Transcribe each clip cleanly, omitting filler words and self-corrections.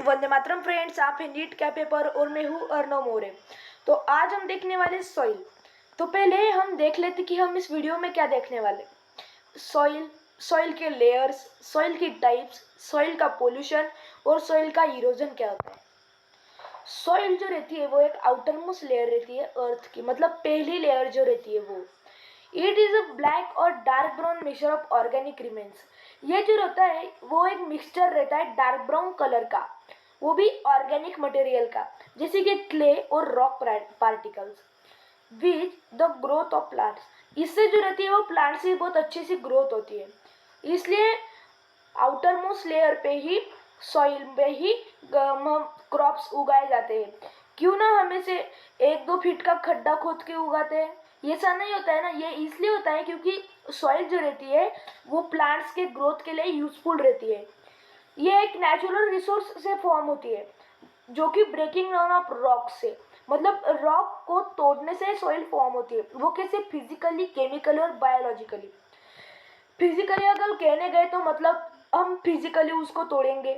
Vande Mataram friends, आप हैं NEET cafe पर और मैं हूँ अर्नव मोरे। तो आज हम देखने वाले सॉइल। तो पहले हम देख लेते कि हम इस वीडियो में क्या देखने वाले। सॉइल, सॉइल के लेयर्स, सॉइल की टाइप्स, सॉइल का पोल्यूशन और सॉइल का इरोजन क्या होता है। सॉइल जो रहती है वो एक आउटर मोस्ट लेयर रहती है अर्थ की, मतलब पहली लेयर जो रहती है वो। इट इज अ ब्लैक और dark brown mixture of organic remains. ये जो रहता है वो एक मिक्सचर रहता है डार्क ब्राउन कलर का, वो भी ऑर्गेनिक मटेरियल का, जैसे कि क्ले और rock particles which the growth of plants. इससे जो रहती है वो प्लांट्स की बहुत अच्छी सी ग्रोथ होती है। इसलिए आउटर मोस्ट लेयर पे ही, सॉइल पे ही क्रॉप्स उगाए जाते हैं। क्यों ना हमें से 1-2 फीट का खड्डा खोद के उगाते हैं। ये ऐसा नहीं होता है ना, ये इसलिए होता है क्योंकि सॉइल जो रहती है वो प्लांट्स के ग्रोथ के लिए यूजफुल रहती है। ये एक नेचुरल रिसोर्स से फॉर्म होती है, जो कि ब्रेकिंग डाउन ऑफ रॉक से, मतलब रॉक को तोड़ने से सॉइल फॉर्म होती है। वो कैसे? फिजिकली, केमिकली और बायोलॉजिकली। फिजिकली अगर कहने गए तो मतलब हम फिजिकली उसको तोड़ेंगे,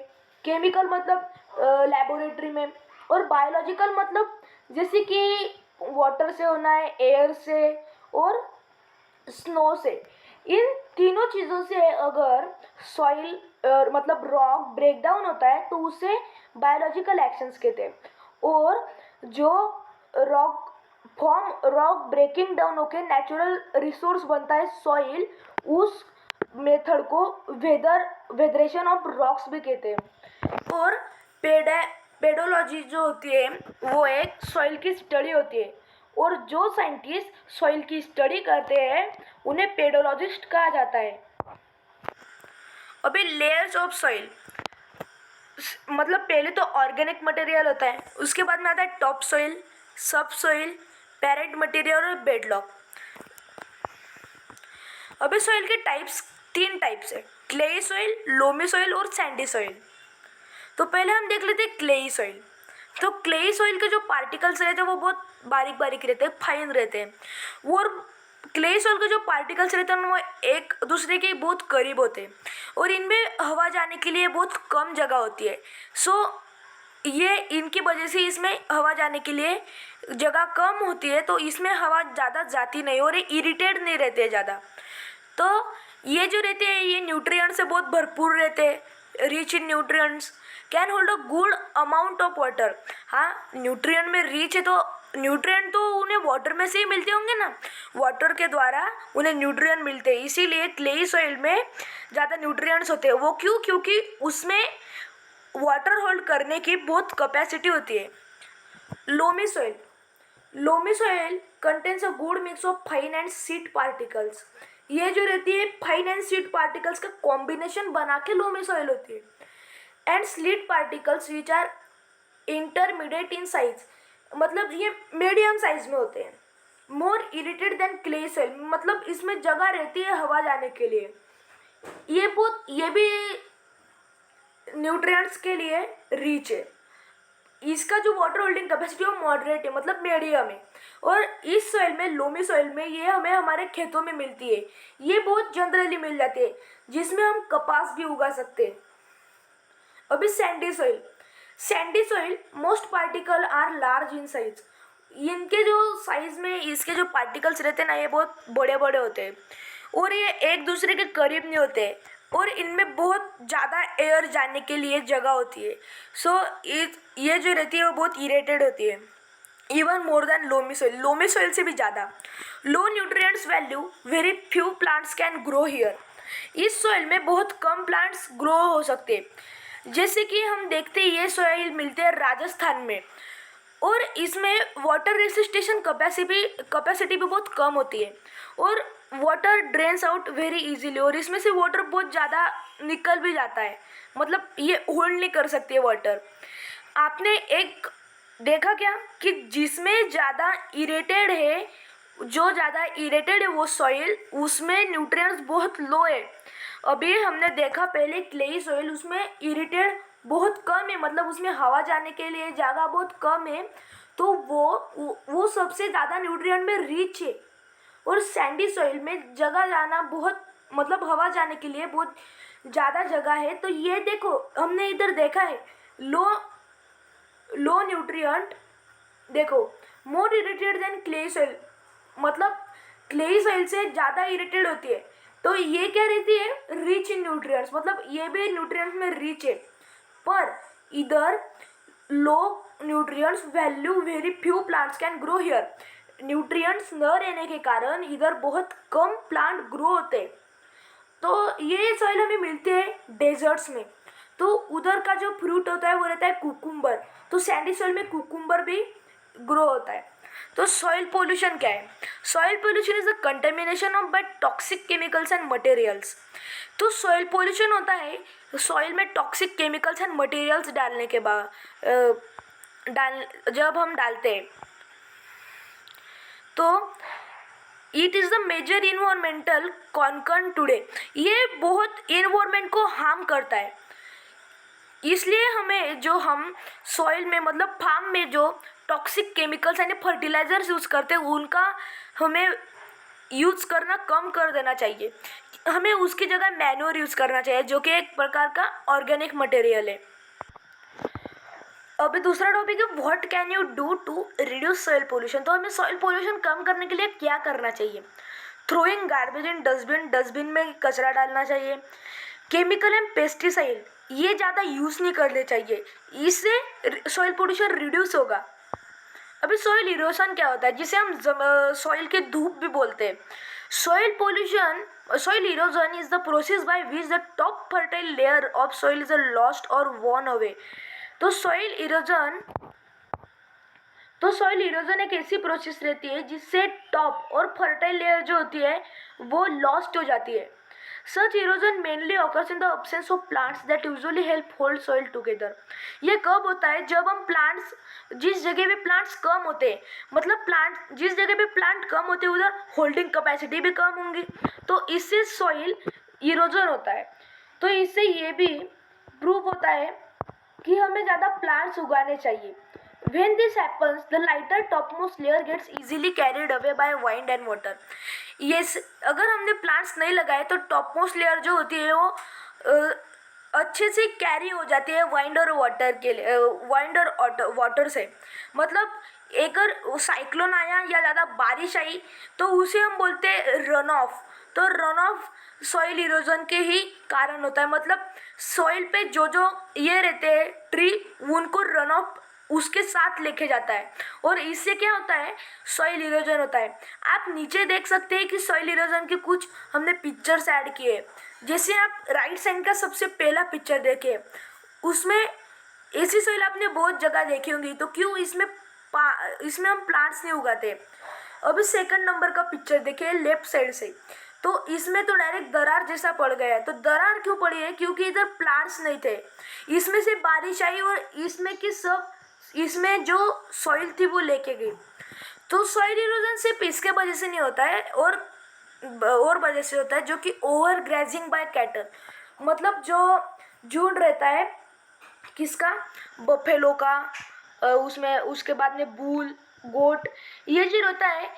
केमिकल मतलब लेबोरेटरी में, और बायोलॉजिकल मतलब जैसे कि वाटर से होना है, एयर से और स्नो से। इन तीनों चीज़ों से अगर सॉइल मतलब रॉक ब्रेक डाउन होता है तो उसे बायोलॉजिकल एक्शंस कहते हैं। और जो रॉक ब्रेकिंग डाउन होकर नेचुरल रिसोर्स बनता है सॉइल, उस मेथड को वेदरेशन ऑफ रॉक्स भी कहते हैं। और पेडोलॉजी जो होती है वो एक सॉइल की स्टडी होती है, और जो साइंटिस्ट सॉइल की स्टडी करते हैं उन्हें पेडोलॉजिस्ट कहा जाता है। अभी लेयर्स ऑफ सॉइल, मतलब पहले तो ऑर्गेनिक मटेरियल होता है, उसके बाद में आता है टॉप सॉइल, सब सॉइल, पेरेंट मटेरियल और बेडलॉक। अभी सॉइल के टाइप्स 3 टाइप्स है, क्लेई सॉइल, लोमी सॉइल और सैंडी सॉइल। तो पहले हम देख लेते हैं क्लेई सॉइल। तो क्लेई सॉइल के जो पार्टिकल्स रहते हैं वो बहुत बारीक बारीक रहते हैं, फाइन रहते हैं। और क्लेई सॉइल के जो पार्टिकल्स रहते हैं वो एक दूसरे के बहुत करीब होते हैं, और इनमें हवा जाने के लिए बहुत कम जगह होती है। ये इनकी वजह से इसमें हवा जाने के लिए जगह कम होती है, तो इसमें हवा ज़्यादा जाती नहीं और ये इरिटेट नहीं रहते हैं ज़्यादा। तो ये जो रहते हैं ये न्यूट्रिएंट्स से बहुत भरपूर रहते हैं, rich in nutrients, can hold a good amount of water. हाँ, न्यूट्रिएंट में रिच है तो न्यूट्रिएंट तो उन्हें वाटर में से ही मिलते होंगे ना, वाटर के द्वारा उन्हें न्यूट्रिएंट मिलते हैं। इसीलिए क्लेई सॉइल में ज़्यादा न्यूट्रिएंट्स होते हैं। वो क्यों? क्योंकि उसमें वाटर होल्ड करने की बहुत कैपेसिटी होती है। Loamy soil, loamy soil contains a good mix of fine and seed particles. ये जो रहती है फाइन एंड सीड पार्टिकल्स का कॉम्बिनेशन बना के लोमी सॉइल होती है। And silt particles which are intermediate in size, मतलब ये मीडियम साइज में होते हैं। More aerated than clay soil, मतलब इसमें जगह रहती है हवा जाने के लिए। ये भी न्यूट्रिएंट्स के लिए रिच है। इसका जो वाटर होल्डिंग कैपेसिटी है वो मॉडरेट है, मतलब मीडियम है। और इस सॉइल में, लोमी सॉइल में, ये हमें हमारे खेतों में मिलती है। ये बहुत जनरली मिल जाती है, जिसमें हम कपास भी उगा सकते हैं। अभी sandy soil, sandy soil most particle are large in size. इनके जो साइज में इसके जो पार्टिकल्स रहते हैं ना, ये बहुत बड़े बड़े होते हैं और ये एक दूसरे के करीब नहीं होते, और इनमें बहुत ज़्यादा एयर जाने के लिए जगह होती है। ये जो रहती है वो बहुत इरेटेड होती है, even more than loamy soil, loamy soil से भी ज़्यादा। Low nutrients value, very few plants can grow here. इस सॉइल में बहुत कम प्लांट्स ग्रो हो सकते हैं। जैसे कि हम देखते हैं ये सॉइल मिलते हैं राजस्थान में, और इसमें वाटर रेसिस्टेशन कैपेसिटी भी बहुत कम होती है, और water drains out very easily, और इसमें से वाटर बहुत ज़्यादा निकल भी जाता है, मतलब ये होल्ड नहीं कर सकती है वाटर। आपने एक देखा क्या कि जिसमें ज़्यादा इरेटेड है, जो ज़्यादा इरेटेड है वो सॉइल, उसमें न्यूट्रिएंट्स बहुत लो है। अभी हमने देखा पहले क्लेई सॉइल, उसमें इरिटेड बहुत कम है, मतलब उसमें हवा जाने के लिए जगह बहुत कम है, तो वो सबसे ज़्यादा न्यूट्रिएंट में रिच है। और सैंडी सॉइल में जगह जाना बहुत, मतलब हवा जाने के लिए बहुत ज़्यादा जगह है। तो ये देखो, हमने इधर देखा है लो न्यूट्रिएंट, देखो मोर इरिटेड देन क्ले सॉइल, मतलब क्ले सॉइल से ज़्यादा इरिटेड होती है। तो ये क्या रहती है, रिच इन न्यूट्रिएंट्स, मतलब ये भी न्यूट्रिएंट्स में रिच है। पर इधर low nutrients value very few plants can grow here, nutrients न रहने के कारण इधर बहुत कम प्लांट ग्रो होते हैं। तो ये सॉइल हमें मिलते हैं डेजर्ट्स में। तो उधर का जो फ्रूट होता है वो रहता है कुकुम्बर, तो सैंडी सॉइल में कुकुम्बर भी ग्रो होता है। तो सॉइल पोल्यूशन क्या है, soil pollution is the contamination of by toxic chemicals and materials. तो सॉइल पोल्यूशन होता है सॉइल में टॉक्सिक केमिकल्स एंड मटेरियल्स डालने के बाद जब हम डालते हैं। तो it is the major environmental concern today, ये बहुत इन्वायरमेंट को हार्म करता है। इसलिए हमें जो हम सॉइल में मतलब फार्म में जो टॉक्सिक केमिकल्स यानी फर्टिलाइजर्स यूज़ करते हैं उनका हमें यूज़ करना कम कर देना चाहिए। हमें उसकी जगह मैन्योर यूज़ करना चाहिए जो कि एक प्रकार का ऑर्गेनिक मटेरियल है। अभी दूसरा टॉपिक है what can you do to reduce soil pollution. तो हमें सॉइल पोल्यूशन कम करने के लिए क्या करना चाहिए, throwing garbage in dustbin, dustbin में कचरा डालना चाहिए। केमिकल एंड पेस्टिसाइड ये ज़्यादा यूज़ नहीं करने चाहिए, इससे सॉइल पोल्यूशन रिड्यूस होगा। अभी सॉइल इरोशन क्या होता है, जिसे हम सॉइल के धूप भी बोलते हैं। Soil erosion is the process by which the top fertile layer of soil is lost और वॉर्न अवे। तो सॉइल इरोजन एक ऐसी प्रोसेस रहती है जिससे टॉप और फर्टाइल लेयर जो होती है वो लॉस्ट हो जाती है। Such erosion mainly occurs in the absence of plants that usually help hold soil together. ये कब होता है, जब हम प्लांट्स जिस जगह पे प्लांट्स कम होते हैं, मतलब प्लांट जिस जगह पे प्लांट कम होते हैं उधर होल्डिंग कैपेसिटी भी कम होंगी, तो इससे सॉइल इरोजन होता है। तो इससे ये भी प्रूव होता है कि हमें ज़्यादा प्लांट्स उगाने चाहिए। When this happens, the lighter topmost layer gets easily carried away by wind and water. Yes, अगर हमने प्लांट्स नहीं लगाए तो टॉपमोस्ट लेयर जो होती है वो अच्छे से कैरी हो जाती है वाइंड और वाटर के लिए, वाइंड और वाटर से। मतलब अगर साइक्लोन आया या ज़्यादा बारिश आई तो उसे हम बोलते हैं रन ऑफ। तो रन ऑफ सॉइल इरोजन के ही कारण होता है, मतलब सॉइल पे जो ये रहते हैं ट्री उनको रन ऑफ उसके साथ लेके जाता है और इससे क्या होता है, सॉइल इरोजन होता है। आप नीचे देख सकते हैं कि सॉइल इरोजन के कुछ हमने पिक्चर्स ऐड किए। जैसे आप राइट साइड का सबसे पहला पिक्चर देखें, उसमें ऐसी सॉइल आपने बहुत जगह देखी होंगी, तो क्यों इसमें हम प्लांट्स नहीं उगाते। अभी सेकंड नंबर का पिक्चर देखिए लेफ्ट साइड से, तो इसमें तो डायरेक्ट दरार जैसा पड़ गया है। तो दरार क्यों पड़ी है, क्योंकि इधर प्लांट्स नहीं थे, इसमें से बारिश आई और इसमें जो सॉइल थी वो लेके गई। तो सॉइल इरोजन सिर्फ इसके वजह से नहीं होता है और वजह से होता है, जो कि ओवर ग्रेजिंग बाय कैटल, मतलब जो झुंड रहता है किसका, बफेलो का, उसमें उसके बाद में बूल गोट, ये जो होता है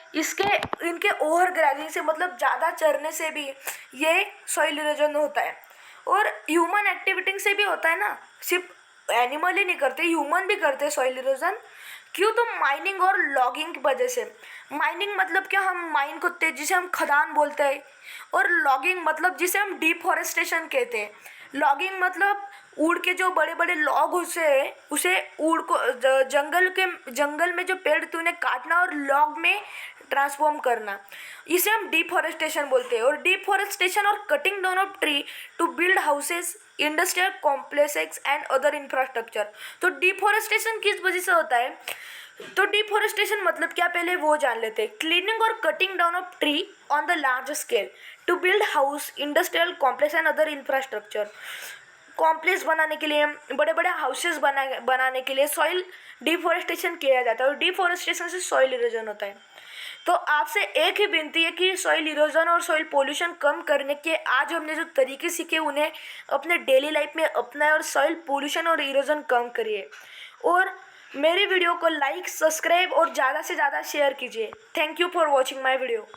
इनके ओवर ग्रेजिंग से मतलब ज़्यादा चरने से भी ये सॉइल इरोजन होता है। और ह्यूमन एक्टिविटी से भी होता है ना, सिर्फ एनिमल ही नहीं करते, ह्यूमन भी करते हैं सॉइल इरोजन। क्यों, तो माइनिंग और लॉगिंग की वजह से। माइनिंग मतलब क्या, हम माइन करते हैं जिसे हम खदान बोलते हैं, और लॉगिंग मतलब जिसे हम डिफॉरेस्टेशन कहते हैं। लॉगिंग मतलब उड़ के जो बड़े बड़े लॉग उसे उड़ को जंगल में जो पेड़ थे उन्हें काटना और लॉग में ट्रांसफॉर्म करना, इसे हम डिफॉरेस्टेशन बोलते हैं। और डिफॉरेस्टेशन और cutting down of tree to build houses, industrial complexes and other infrastructure. तो डिफॉरेस्टेशन किस वजह से होता है, तो डिफॉरेस्टेशन मतलब क्या, पहले वो जान लेते हैं। क्लीनिंग और cutting down of tree on the large scale to build house, industrial complex and other infrastructure. Complex बनाने के लिए, बड़े बड़े हाउसेस बनाने के लिए सॉइल डिफॉरेस्टेशन किया जाता है और डिफॉरेस्टेशन से सॉइल इरोजन होता है। तो आपसे एक ही विनती है कि सॉइल इरोजन और सॉइल पोल्यूशन कम करने के आज हमने जो तरीके सीखे उन्हें अपने डेली लाइफ में अपनाएं और सॉइल पोल्यूशन और इरोजन कम करिए। और मेरे वीडियो को लाइक, सब्सक्राइब और ज़्यादा से ज़्यादा शेयर कीजिए। Thank you for watching my video.